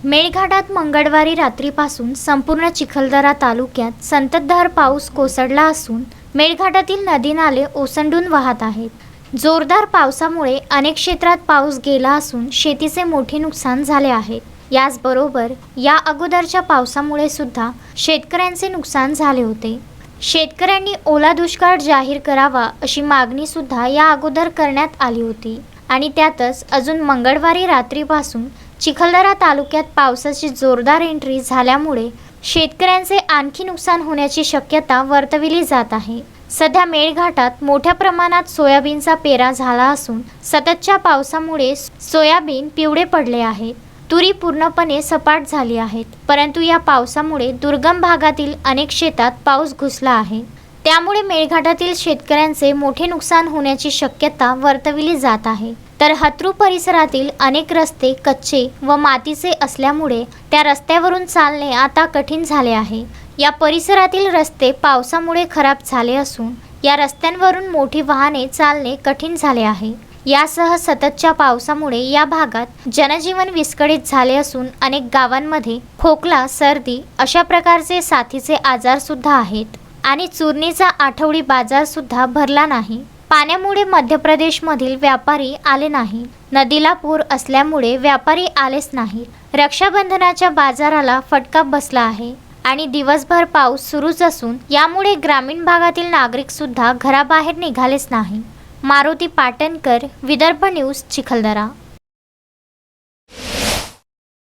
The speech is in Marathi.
मेळघाटात मंगळवारी रात्रीपासून संपूर्ण चिखलदरा तालुक्यात संततधार पाऊस कोसळला असून मेळघाटातील नदी नाले ओसंडून वाहत आहेत. जोरदार पावसामुळे अनेक क्षेत्रात पाऊस गेला असून शेतीचे मोठे नुकसान झाले आहे. याचबरोबर या अगोदरच्या पावसामुळे सुद्धा शेतकऱ्यांचे नुकसान झाले होते. शेतकऱ्यांनी ओला दुष्काळ जाहीर करावा अशी मागणी सुद्धा या अगोदर करण्यात आली होती आणि त्यातच अजून मंगळवारी रात्रीपासून चिखलदरा तालुक्यात पावसाची जोरदार एंट्री झाल्यामुळे शेतकऱ्यांचे आणखी नुकसान होण्याची शक्यता वर्तविली जात आहे. सध्या मेळघाटात मोठ्या प्रमाणात सोयाबीनचा पेरा झाला असून सततच्या पावसामुळे सोयाबीन पिवळे पडले आहेत. तुरी पूर्णपणे सपाट झाली आहेत, परंतु या पावसामुळे दुर्गम भागातील अनेक शेतात पाऊस घुसला आहे. त्यामुळे मेळघाटातील शेतकऱ्यांचे मोठे नुकसान होण्याची शक्यता वर्तविली जात आहे. तर हत्रू परिसरातील अनेक रस्ते कच्चे व मातीचे असल्यामुळे त्या रस्त्यावरून चालणे आता कठीण झाले आहे. या परिसरातील रस्ते पावसामुळे खराब झाले असून या रस्त्यांवरून मोठी वाहने चालणे कठीण झाले आहे. यासह सततच्या पावसामुळे या भागात जनजीवन विस्कळीत झाले असून अनेक गावांमध्ये खोकला, सर्दी अशा प्रकारचे साथीचे आजार सुद्धा आहेत आणि चुरणीचा आठवडी बाजार सुद्धा भरला नाही. पाण्यामुळे मध्य प्रदेशमधील व्यापारी आले नाही. नदीला पूर असल्यामुळे व्यापारी आलेच नाहीत. रक्षाबंधनाच्या बाजाराला फटका बसला आहे आणि दिवसभर पाऊस सुरूच असून यामुळे ग्रामीण भागातील नागरिक सुद्धा घराबाहेर निघालेच नाही. मारुती पाटणकर, विदर्भ न्यूज, चिखलदरा.